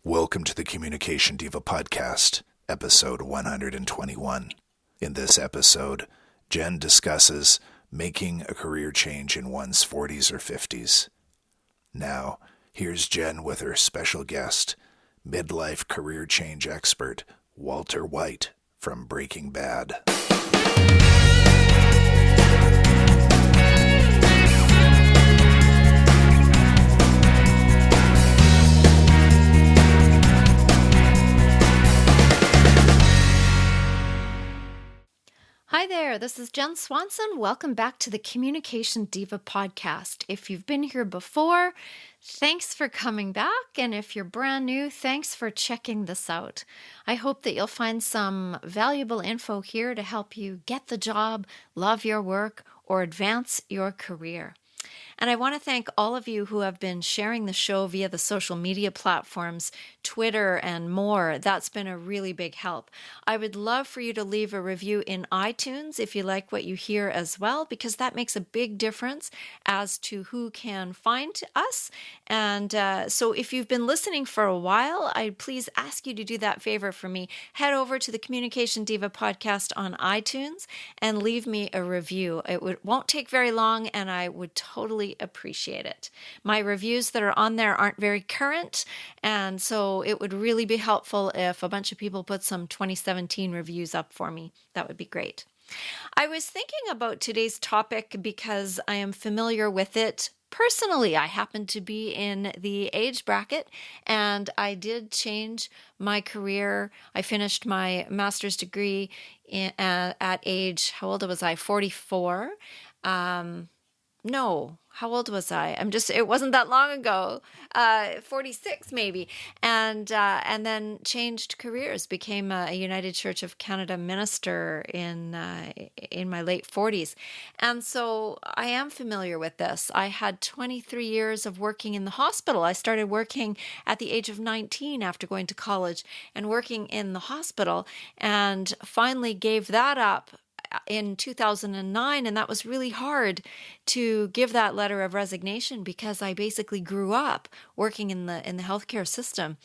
Welcome to the Communication Diva Podcast, episode 121. In this episode, Jenn discusses making a career change in one's 40s or 50s. Now, here's Jenn with her special guest, midlife career change expert, Walter White from Breaking Bad. Hi there, this is Jenn Swanson. Welcome back to the Communication Diva Podcast. If you've been here before, thanks for coming back. And if you're brand new, thanks for checking this out. I hope that you'll find some valuable info here to help you get the job, love your work, or advance your career. And I want to thank all of you who have been sharing the show via the social media platforms, Twitter, and more. That's been a really big help. I would love for you to leave a review in iTunes if you like what you hear as well, because that makes a big difference as to who can find us. And so if you've been listening for a while, I please ask you to do that favor for me. Head over to the Communication Diva Podcast on iTunes and leave me a review. It won't take very long, and I would totally appreciate it. My reviews that are on there aren't very current, and so it would really be helpful if a bunch of people put some 2017 reviews up for me. That would be great. I was thinking about today's topic because I am familiar with it personally. I happen to be in the age bracket, and I did change my career. I finished my master's degree at age, how old was I? 44. No, how old was I? It wasn't that long ago, 46 maybe. And then changed careers, became a United Church of Canada minister in my late 40s. And so I am familiar with this. I had 23 years of working in the hospital. I started working at the age of 19 after going to college and working in the hospital, and finally gave that up in 2009, and that was really hard to give that letter of resignation because I basically grew up working in the healthcare system.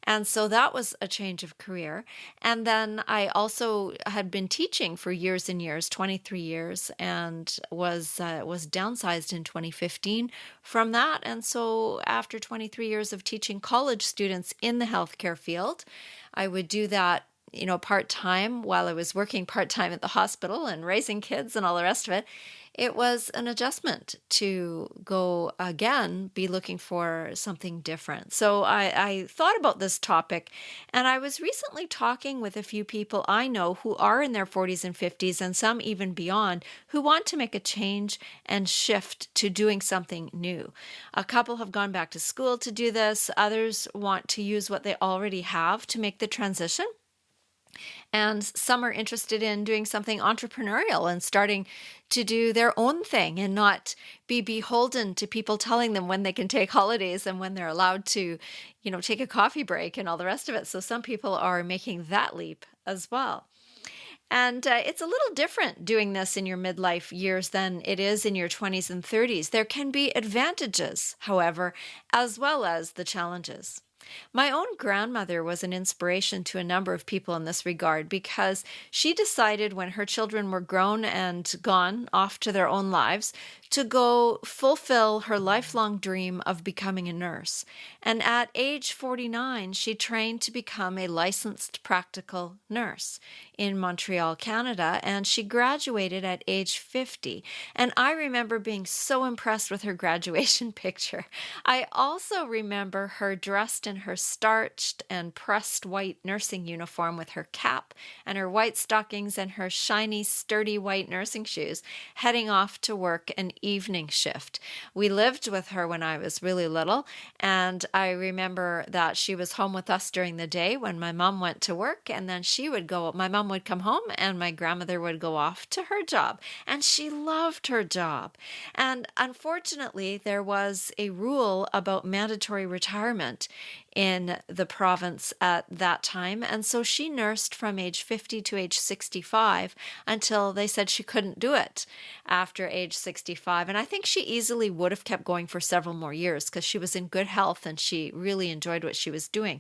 And so that was a change of career. And then I also had been teaching for years and years, 23 years, and was downsized in 2015 from that. And so after 23 years of teaching college students in the healthcare field, I would do that part-time while I was working part-time at the hospital and raising kids and all the rest of it. It was an adjustment to go again, be looking for something different. So I thought about this topic, and I was recently talking with a few people I know who are in their 40s and 50s, and some even beyond, who want to make a change and shift to doing something new. A couple have gone back to school to do this. Others want to use what they already have to make the transition. And some are interested in doing something entrepreneurial and starting to do their own thing and not be beholden to people telling them when they can take holidays and when they're allowed to, take a coffee break and all the rest of it. So some people are making that leap as well. And it's a little different doing this in your midlife years than it is in your 20s and 30s. There can be advantages, however, as well as the challenges. My own grandmother was an inspiration to a number of people in this regard because she decided when her children were grown and gone off to their own lives to go fulfill her lifelong dream of becoming a nurse. And at age 49, she trained to become a licensed practical nurse in Montreal, Canada, and she graduated at age 50. And I remember being so impressed with her graduation picture. I also remember her dressed in her starched and pressed white nursing uniform with her cap and her white stockings and her shiny, sturdy white nursing shoes, heading off to work an evening shift. We lived with her when I was really little, and I remember that she was home with us during the day when my mom went to work, and then my mom would come home and my grandmother would go off to her job, and she loved her job. And unfortunately, there was a rule about mandatory retirement in the province at that time. And so she nursed from age 50 to age 65 until they said she couldn't do it after age 65. And I think she easily would have kept going for several more years because she was in good health and she really enjoyed what she was doing.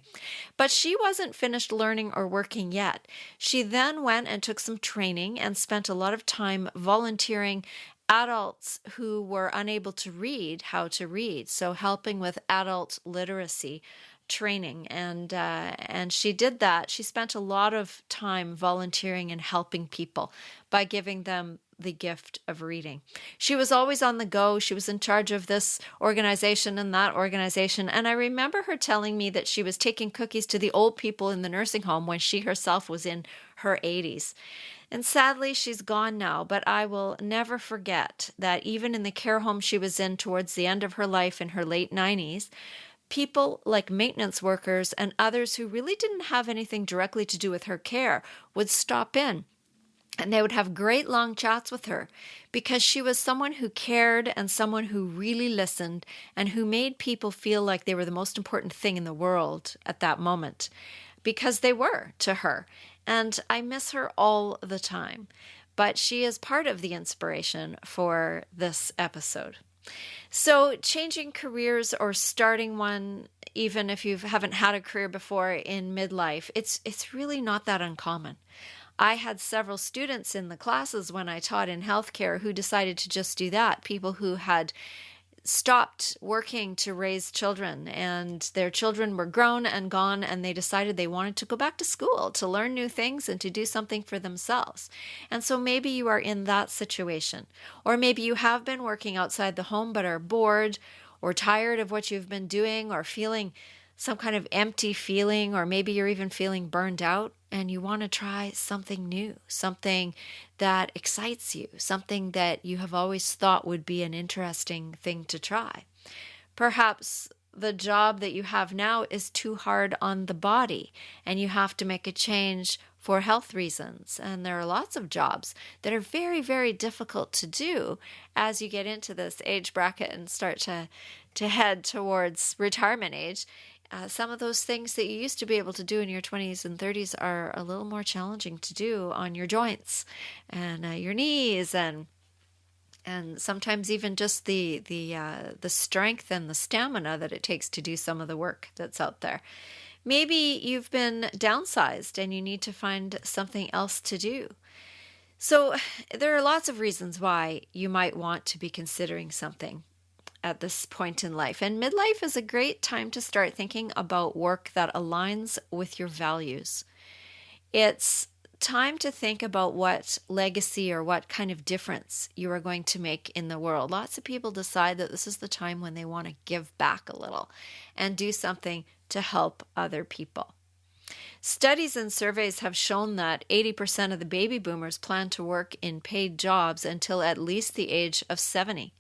But she wasn't finished learning or working yet. She then went and took some training and spent a lot of time volunteering adults who were unable to read how to read, so helping with adult literacy training. And she did that. She spent a lot of time volunteering and helping people by giving them the gift of reading. She was always on the go. She was in charge of this organization and that organization. And I remember her telling me that she was taking cookies to the old people in the nursing home when she herself was in her 80s. And sadly, she's gone now, but I will never forget that even in the care home she was in towards the end of her life in her late 90s, people like maintenance workers and others who really didn't have anything directly to do with her care would stop in. And they would have great long chats with her because she was someone who cared and someone who really listened and who made people feel like they were the most important thing in the world at that moment, because they were to her. And I miss her all the time. But she is part of the inspiration for this episode. So changing careers or starting one, even if you haven't had a career before in midlife, it's really not that uncommon. I had several students in the classes when I taught in healthcare who decided to just do that. People who had stopped working to raise children and their children were grown and gone, and they decided they wanted to go back to school to learn new things and to do something for themselves. And so maybe you are in that situation, or maybe you have been working outside the home but are bored or tired of what you've been doing, or feeling some kind of empty feeling, or maybe you're even feeling burned out and you want to try something new, something that excites you, something that you have always thought would be an interesting thing to try. Perhaps the job that you have now is too hard on the body and you have to make a change for health reasons. And there are lots of jobs that are very, very difficult to do as you get into this age bracket and start to head towards retirement age. Some of those things that you used to be able to do in your 20s and 30s are a little more challenging to do on your joints and your knees, and sometimes even just the strength and the stamina that it takes to do some of the work that's out there. Maybe you've been downsized and you need to find something else to do. So there are lots of reasons why you might want to be considering something at this point in life. And midlife is a great time to start thinking about work that aligns with your values. It's time to think about what legacy or what kind of difference you are going to make in the world. Lots of people decide that this is the time when they want to give back a little and do something to help other people. Studies and surveys have shown that 80% of the baby boomers plan to work in paid jobs until at least the age of 70.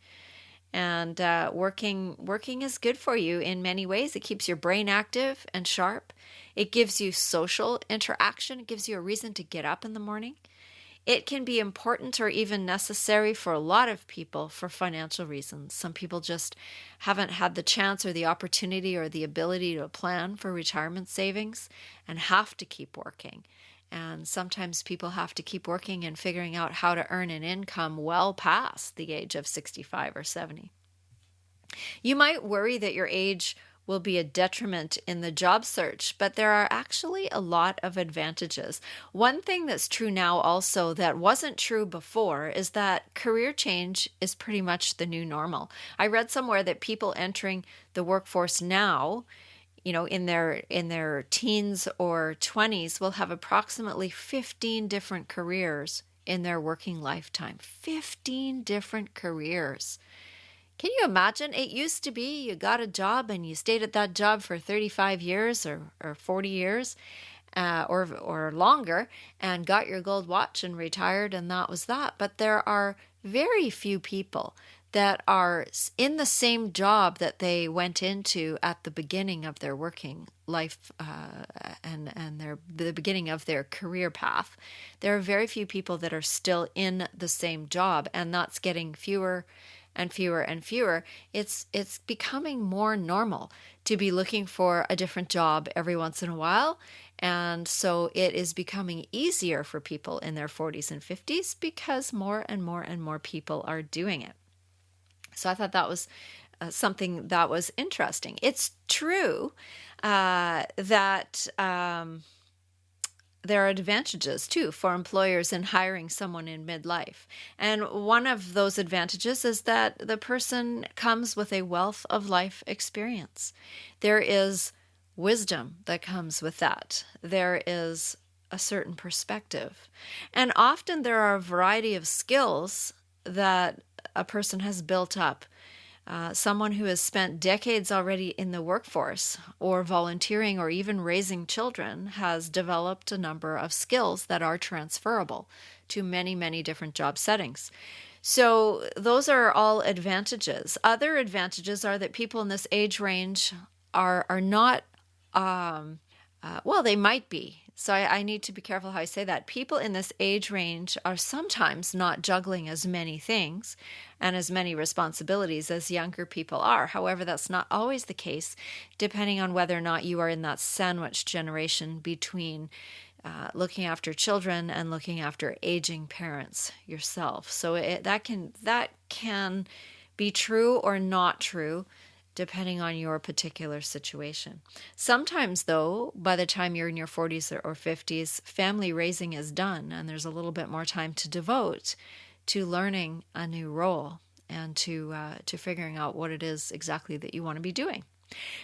And working is good for you in many ways. It keeps your brain active and sharp. It gives you social interaction. It gives you a reason to get up in the morning. It can be important or even necessary for a lot of people for financial reasons. Some people just haven't had the chance or the opportunity or the ability to plan for retirement savings and have to keep working. And sometimes people have to keep working and figuring out how to earn an income well past the age of 65 or 70. You might worry that your age will be a detriment in the job search, but there are actually a lot of advantages. One thing that's true now also that wasn't true before is that career change is pretty much the new normal. I read somewhere that people entering the workforce now, in their teens or 20s, will have approximately 15 different careers in their working lifetime. 15 different careers. Can you imagine? It used to be you got a job and you stayed at that job for 35 years or 40 years or longer and got your gold watch and retired, and that was that. But there are very few people that are in the same job that they went into at the beginning of their working life and the beginning of their career path. There are very few people that are still in the same job, and that's getting fewer and fewer and fewer, it's becoming more normal to be looking for a different job every once in a while. And so it is becoming easier for people in their 40s and 50s because more and more and more people are doing it. So I thought that was something that was interesting. It's true that there are advantages too for employers in hiring someone in midlife. And one of those advantages is that the person comes with a wealth of life experience. There is wisdom that comes with that. There is a certain perspective. And often there are a variety of skills that a person has built up. Someone who has spent decades already in the workforce or volunteering or even raising children has developed a number of skills that are transferable to many, many different job settings. So those are all advantages. Other advantages are that people in this age range are not, well, they might be. So I need to be careful how I say that. People in this age range are sometimes not juggling as many things and as many responsibilities as younger people are. However, that's not always the case, depending on whether or not you are in that sandwich generation between looking after children and looking after aging parents yourself. So that can be true or not true, depending on your particular situation. Sometimes, though, by the time you're in your 40s or 50s, family raising is done, and there's a little bit more time to devote to learning a new role and to figuring out what it is exactly that you want to be doing.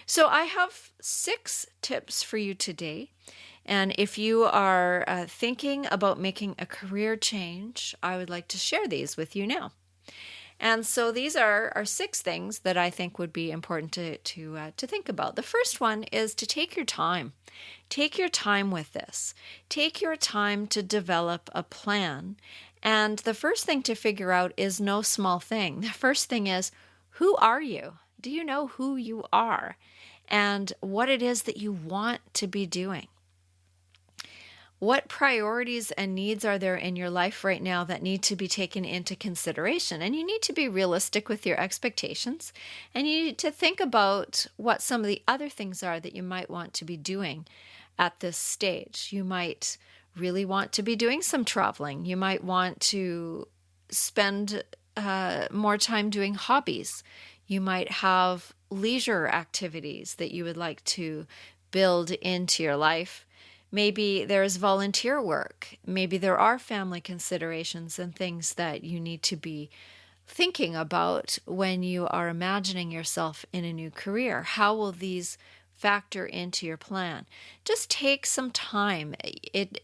So I have 6 tips for you today. And if you are thinking about making a career change, I would like to share these with you now. And so these are 6 things that I think would be important to think about. The first one is to take your time. Take your time with this. Take your time to develop a plan. And the first thing to figure out is no small thing. The first thing is, who are you? Do you know who you are and what it is that you want to be doing? What priorities and needs are there in your life right now that need to be taken into consideration? And you need to be realistic with your expectations. And you need to think about what some of the other things are that you might want to be doing at this stage. You might really want to be doing some traveling. You might want to spend more time doing hobbies. You might have leisure activities that you would like to build into your life. Maybe there's volunteer work. Maybe there are family considerations and things that you need to be thinking about when you are imagining yourself in a new career. How will these factor into your plan? Just take some time.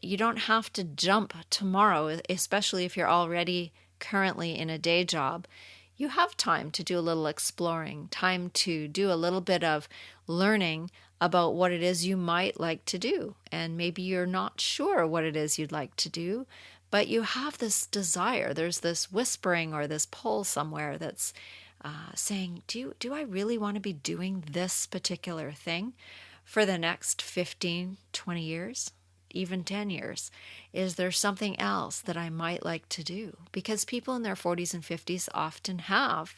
You don't have to jump tomorrow, especially if you're already currently in a day job. You have time to do a little exploring, time to do a little bit of learning about what it is you might like to do. And maybe you're not sure what it is you'd like to do, but you have this desire. There's this whispering or this pull somewhere that's saying, do I really want to be doing this particular thing for the next 15, 20 years? Even 10 years? Is there something else that I might like to do? Because people in their 40s and 50s often have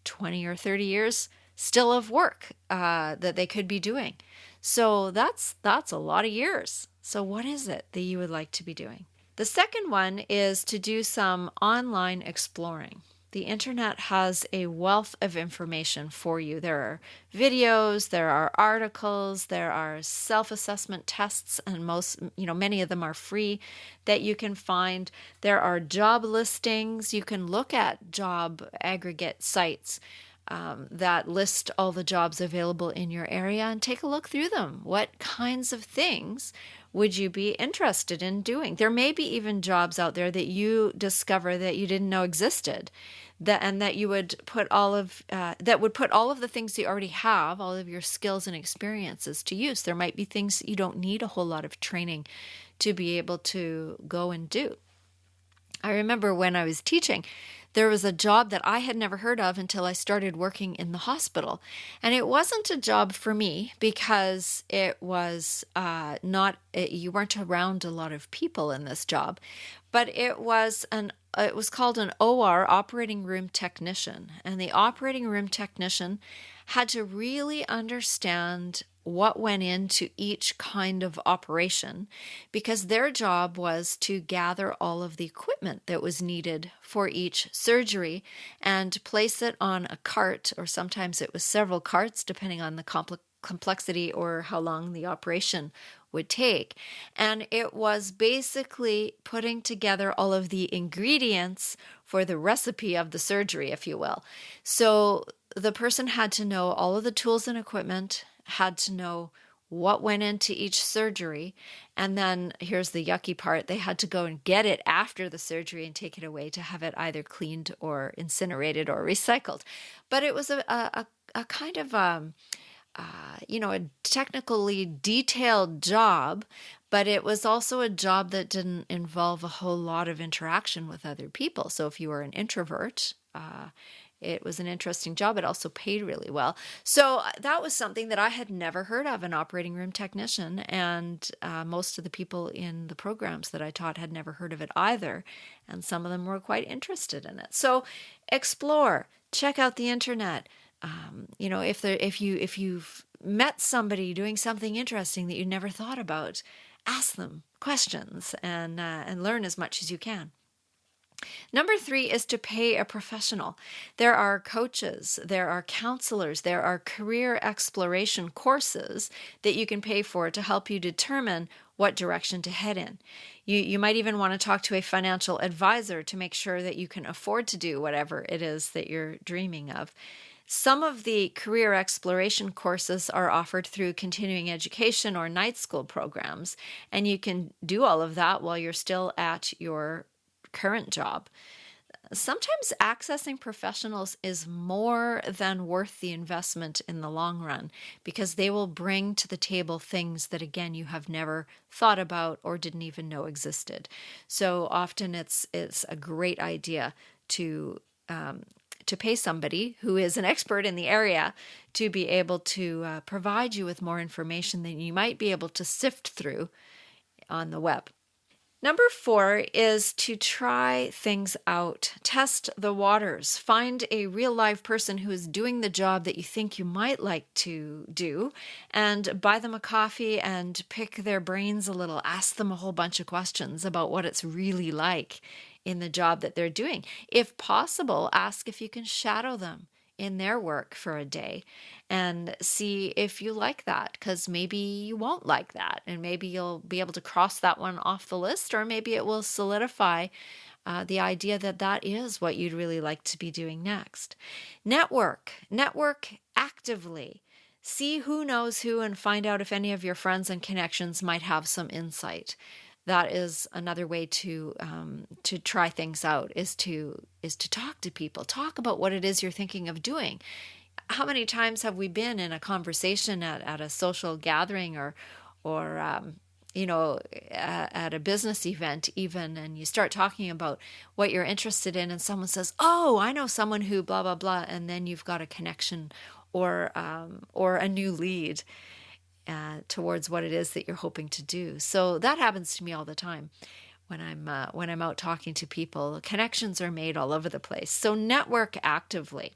20 or 30 years still of work that they could be doing. So that's a lot of years. So what is it that you would like to be doing? The second one is to do some online exploring. The internet has a wealth of information for you. There are videos, there are articles, there are self-assessment tests, and many of them are free that you can find. There are job listings. You can look at job aggregate sites that list all the jobs available in your area and take a look through them. What kinds of things would you be interested in doing? There may be even jobs out there that you discover that you didn't know existed, that you would put all of the things you already have, all of your skills and experiences to use. There might be things that you don't need a whole lot of training to be able to go and do. I remember when I was teaching, there was a job that I had never heard of until I started working in the hospital. And it wasn't a job for me because it was you weren't around a lot of people in this job, but it was it was called an OR, operating room technician. And the operating room technician had to really understand what went into each kind of operation, because their job was to gather all of the equipment that was needed for each surgery and place it on a cart, or sometimes it was several carts depending on the complexity or how long the operation would take. And it was basically putting together all of the ingredients for the recipe of the surgery, if you will. So the person had to know all of the tools and equipment, had to know what went into each surgery, and then here's the yucky part, they had to go and get it after the surgery and take it away to have it either cleaned or incinerated or recycled. But it was a kind of a technically detailed job, but it was also a job that didn't involve a whole lot of interaction with other people. So if you were an introvert, it was an interesting job. It also paid really well. So that was something that I had never heard of, an operating room technician. And most of the people in the programs that I taught had never heard of it either. And some of them were quite interested in it. So explore, check out the internet. If you've met somebody doing something interesting that you never thought about, ask them questions and learn as much as you can. Number 3 is to pay a professional. There are coaches, there are counselors, there are career exploration courses that you can pay for to help you determine what direction to head in. You might even want to talk to a financial advisor to make sure that you can afford to do whatever it is that you're dreaming of. Some of the career exploration courses are offered through continuing education or night school programs, and you can do all of that while you're still at your current job. Sometimes accessing professionals is more than worth the investment in the long run, because they will bring to the table things that, again, you have never thought about or didn't even know existed. So often it's a great idea to pay somebody who is an expert in the area to be able to provide you with more information than you might be able to sift through on the web. Number 4 is to try things out. Test the waters. Find a real live person who is doing the job that you think you might like to do, and buy them a coffee and pick their brains a little. Ask them a whole bunch of questions about what it's really like in the job that they're doing. If possible, ask if you can shadow them in their work for a day and see if you like that, because maybe you won't like that, and maybe you'll be able to cross that one off the list, or maybe it will solidify the idea that that is what you'd really like to be doing next. Network actively. See who knows who and find out if any of your friends and connections might have some insight. That is another way to try things out, is to talk to people. Talk about what it is you're thinking of doing. How many times have we been in a conversation at a social gathering or at a business event even, and you start talking about what you're interested in, and someone says, "Oh, I know someone who blah blah blah," and then you've got a connection or a new lead towards what it is that you're hoping to do. So that happens to me all the time when I'm out talking to people. Connections are made all over the place. So network actively.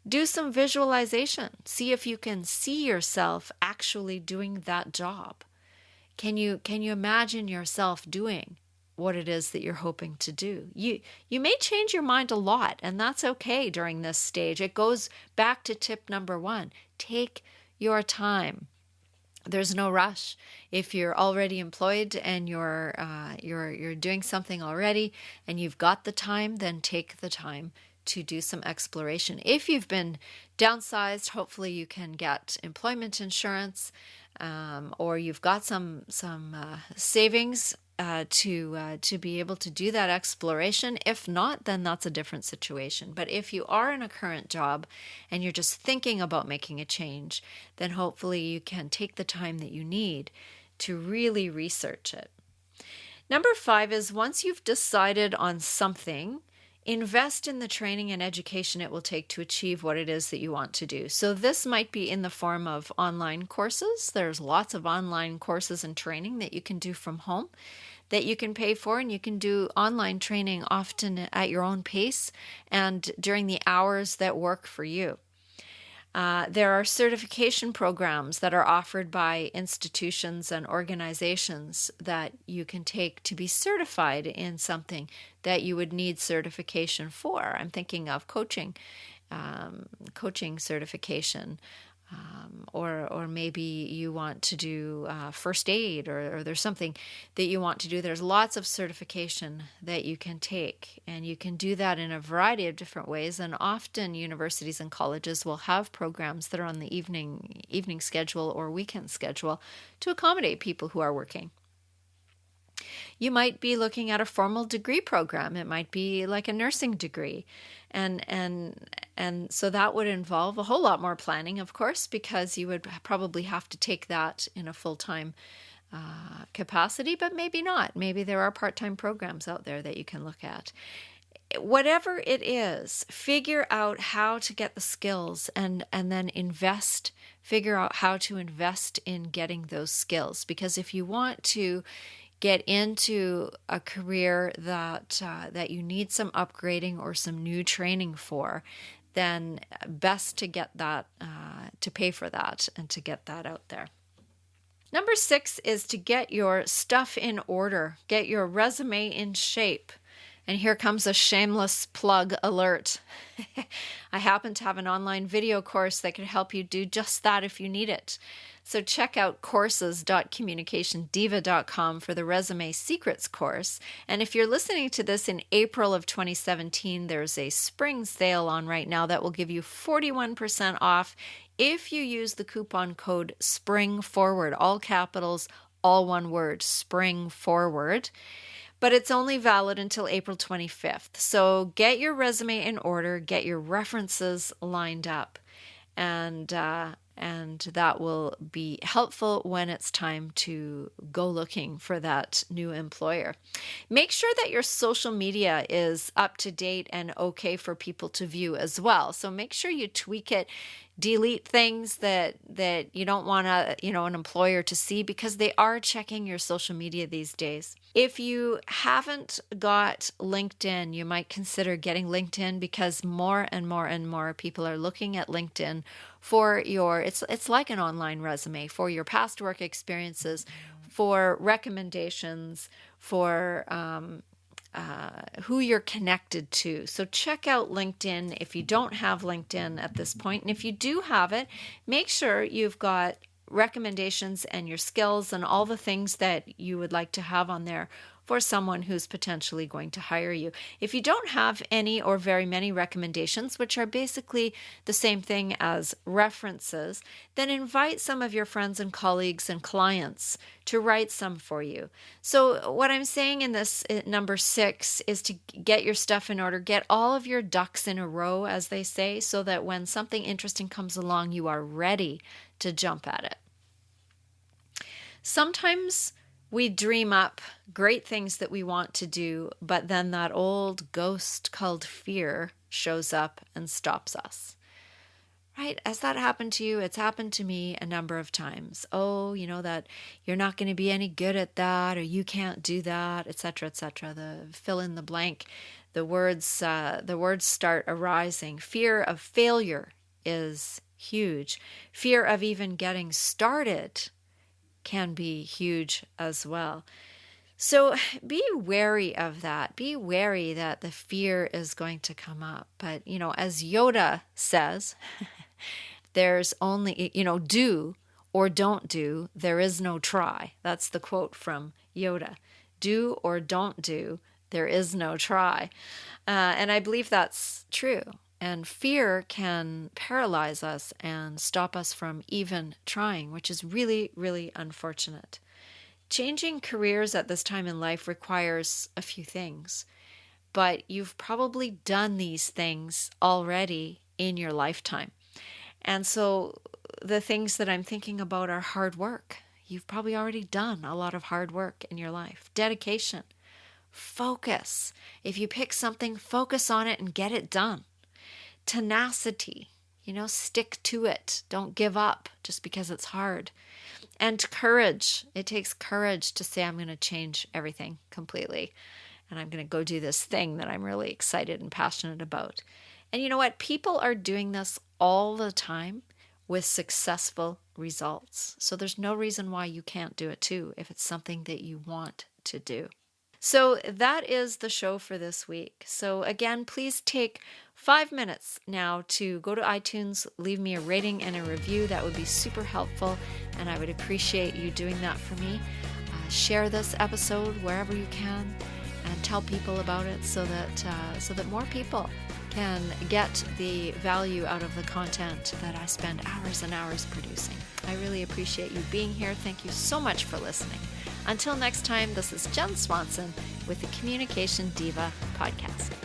Do some visualization. See if you can see yourself actually doing that job. Can you imagine yourself doing what it is that you're hoping to do? You may change your mind a lot, and that's okay during this stage. It goes back to tip number 1. Take your time. There's no rush. If you're already employed and you're doing something already and you've got the time, then take the time to do some exploration. If you've been downsized, hopefully you can get employment insurance, or you've got some savings to be able to do that exploration. If not, then that's a different situation. But if you are in a current job and you're just thinking about making a change, then hopefully you can take the time that you need to really research it. Number 5 is, once you've decided on something, Invest in the training and education it will take to achieve what it is that you want to do. So this might be in the form of online courses. There's lots of online courses and training that you can do from home that you can pay for, and you can do online training often at your own pace and during the hours that work for you. There are certification programs that are offered by institutions and organizations that you can take to be certified in something that you would need certification for. I'm thinking of coaching certification, or maybe you want to do first aid, or there's something that you want to do. There's lots of certification that you can take, and you can do that in a variety of different ways. And often universities and colleges will have programs that are on the evening schedule or weekend schedule to accommodate people who are working. You might be looking at a formal degree program. It might be like a nursing degree. And so that would involve a whole lot more planning, of course, because you would probably have to take that in a full-time capacity, but maybe not. Maybe there are part-time programs out there that you can look at. Whatever it is, figure out how to get the skills and then figure out how to invest in getting those skills. Because if you want to get into a career that you need some upgrading or some new training for, then best to get that, to pay for that and to get that out there. Number 6 is to get your stuff in order, get your resume in shape. And here comes a shameless plug alert. I happen to have an online video course that could help you do just that if you need it. So check out courses.communicationdiva.com for the Resume Secrets course. And if you're listening to this in April of 2017, there's a spring sale on right now that will give you 41% off if you use the coupon code SPRINGFORWARD, all capitals, all one word, SPRINGFORWARD. But it's only valid until April 25th. So get your resume in order, get your references lined up, and that will be helpful when it's time to go looking for that new employer. Make sure that your social media is up to date and okay for people to view as well. So make sure you tweak it. Delete things that you don't want an employer to see, because they are checking your social media these days. If you haven't got LinkedIn, you might consider getting LinkedIn, because more and more and more people are looking at LinkedIn for it's like an online resume for your past work experiences, for recommendations, for who you're connected to. So check out LinkedIn if you don't have LinkedIn at this point. And if you do have it, make sure you've got recommendations and your skills and all the things that you would like to have on there for someone who's potentially going to hire you. If you don't have any or very many recommendations, which are basically the same thing as references, then invite some of your friends and colleagues and clients to write some for you. So what I'm saying in this number 6 is to get your stuff in order, get all of your ducks in a row, as they say, so that when something interesting comes along, you are ready to jump at it. Sometimes we dream up great things that we want to do, but then that old ghost called fear shows up and stops us. Right? Has that happened to you? It's happened to me a number of times. Oh, that you're not going to be any good at that, or you can't do that, etc., etc. The fill in the blank. The words start arising. Fear of failure is huge. Fear of even getting started can be huge as well. So be wary of that. Be wary that the fear is going to come up. But, as Yoda says, there's only, do or don't do. There is no try. That's the quote from Yoda. Do or don't do. There is no try. And I believe that's true. And fear can paralyze us and stop us from even trying, which is really, really unfortunate. Changing careers at this time in life requires a few things, but you've probably done these things already in your lifetime. And so the things that I'm thinking about are hard work. You've probably already done a lot of hard work in your life. Dedication, Focus. If you pick something, focus on it and get it done. Tenacity. Stick to it. Don't give up just because it's hard. And courage. It takes courage to say, I'm going to change everything completely. And I'm going to go do this thing that I'm really excited and passionate about. And you know what? People are doing this all the time with successful results. So there's no reason why you can't do it too if it's something that you want to do. So that is the show for this week. So again, please take 5 minutes now to go to iTunes, leave me a rating and a review. That would be super helpful, and I would appreciate you doing that for me. Share this episode wherever you can, and tell people about it so that more people can get the value out of the content that I spend hours and hours producing. I really appreciate you being here. Thank you so much for listening. Until next time, this is Jenn Swanson with the Communication Diva Podcast.